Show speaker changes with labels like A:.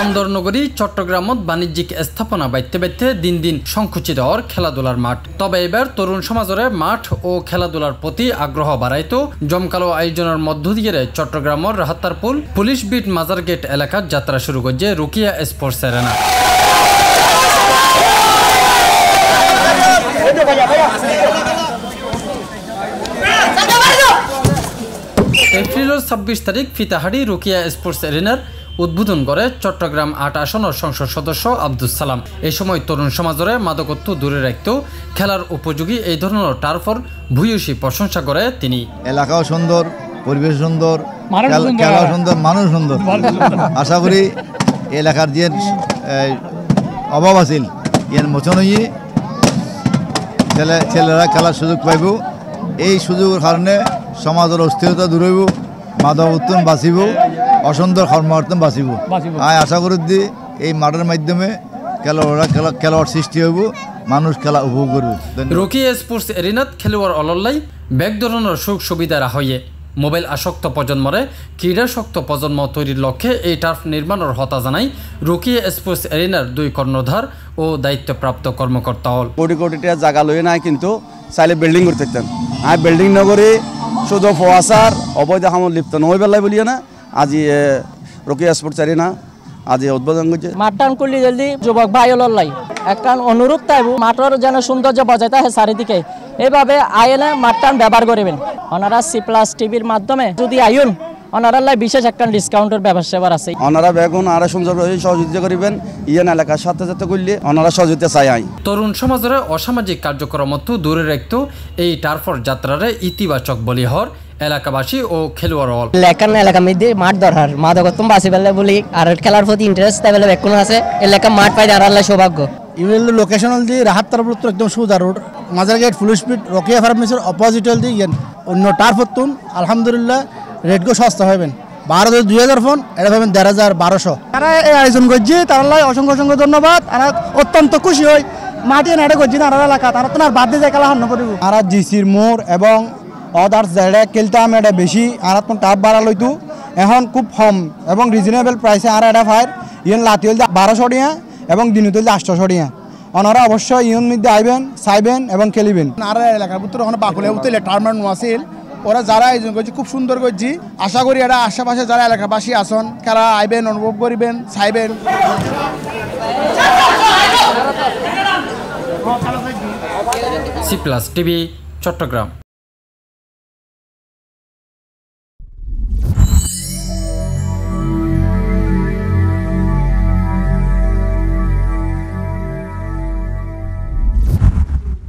A: বন্দর নগরী চট্টগ্রামত বাণিজ্যিক স্থাপনা বাইতে বাইতে দিন দিন সংকুচিত হওয়ার খেলাধুলার মাঠ। তবে এবার তরুণ সমাজরে মাঠ ও খেলাধুলার প্রতি আগ্রহ বাড়াইতো জমকালো আয়োজনের মধ্য দিয়ে চট্টগ্রামের রাহাত্তারপুল পুলিশ বিট মাজার গেট এলাকার যাত্রা শুরু করছে রুকিয়া স্পোর্টস অ্যারেনা। এপ্রিলের ২৬ তারিখ ফিতাহারি রুকিয়া স্পোর্টস অ্যারেনার উদ্বোধন করে চট্টগ্রাম ৮ আসনের সংসদ সদস্য আব্দুস সালাম। এই সময় তরুণ সমাজরে মাদকত্ব দূরে রাখতেও খেলার উপযোগী এই ধরনের টার্ফর ভূয়সী প্রশংসা করে তিনি।
B: এলাকাও সুন্দর, পরিবেশ সুন্দর, খেলাও সুন্দর, মানুষ সুন্দর। আশা করি এলাকার যে অভাব আছিল ইয়ার মোচন হয়ে ছেলেরা খেলার সুযোগ পাইব। এই সুযোগের কারণে সমাজের অস্থিরতা দূর হইব, মাদক উত্তম বাঁচিব, অসুন্দর কর্মকর্তন বাঁচিব। আমি আশা করি যে এই মাঠের মাধ্যমে খেলোয়াড় সৃষ্টি হইব, মানুষ খেলা উপভোগ করবে।
A: রুকিয়া স্পোর্টস এরিনাত খেলোয়াড় অলল্লাই ব্যাগ ধরনের সুখ সুবিধা রাখয়ে মোবাইল আসক্ত প্রজন্মরে ক্রীড়াসক্ত প্রজন্ম তৈরির লক্ষ্যে এই টার্ফ নির্মাণের হতা জানাই রুকিয়া স্পোর্টস এরিনার ২ কর্ণধার ও দায়িত্বপ্রাপ্ত কর্মকর্তা হল।
C: কোটি কোটি টাকা জায়গা লই নাই, কিন্তু চাইলে বিল্ডিং করতে থাকতেন। আমি বিল্ডিং নগরে শুধু ফোয়াশার অবৈধ হামল লিপ্ত নয় বেলায় বলিও না। আজি রুকিয়া স্পোর্টস এরিনা আজি উদ্বোধন করছে।
D: মাঠটান করলে জলদি যুবক ভাই ওলাই একটা অনুরোধ তাইব মাঠের যেন সৌন্দর্য বজায় থাকে চারিদিকে, এইভাবে আইনে মাঠটান ব্যবহার করবেন। ওনারা C+ টিভির মাধ্যমে যদি আইন ওনারা বিশেষ একটা ডিসকাউন্টের ব্যবস্থা আছে।
C: ওনারা বেগুন আর সুন্দর সহযোগিতা করবেন ইয়ান এলাকার সাথে সাথে করলে ওনারা সহযোগিতা চাই।
A: তরুণ সমাজের অসামাজিক কার্যক্রম দূরে রাখতে এই টার্ফর যাত্রারে ইতিবাচক বলি হর এলাকাবাসী ও খেলোয়াড় হল।
D: এলাকার মধ্যে মাঠ দরকার, মাদকত্ব বাঁচি পেলে বলি আর খেলার প্রতি ইন্টারেস্ট তাহলে বেকুন আছে এলাকা মাঠ পাই আর সৌভাগ্য।
E: ইউএল লোকেশন হল দি রাহাত্তারপুল একদম সুদা রোড মাজার গেট ফুল স্পিড রকিয়া ফার্মেসির অপোজিট হল দি অন্য টার্ফ হতুন আলহামদুলিল্লাহ রেট গো সস্তা হবেন ১২,০০০ ফোন এটা পাবেন ১৩,১২০০।
F: তারা এই আয়োজন করছি তার অসংখ্য অসংখ্য ধন্যবাদ। আর অত্যন্ত খুশি হই মাটি নাটে করছি তারা এলাকা তারা তো আর বাদ দিয়ে যায় খেলা হান্ন করিব।
E: আর জিসির মোড় এবং অদার্স জায়গায় খেলতাম এটা বেশি আর টাপ বাড়া লইতো এখন খুব কম এবং রিজনেবল প্রাইসে আর এটা ফায়ার ইয়ন লাতি হল ১২০০ টিয়া এবং দিন হল ৮০০ টিয়া। ওনারা অবশ্যই ইয়ন মধ্যে আইবেন চাইবেন এবং খেলিবেন।
F: আর এলাকার ভিতরে ওখানে বাকুলে উঠলে টার্মান আসিল ওরা যারা আয়োজন করছে খুব সুন্দর করছি। আশা করি এটা আশেপাশে যারা এলাকাবাসী আসন খেলা আইবেন, অনুভব করিবেন, চাইবেন।
A: C+ TV Chittagong.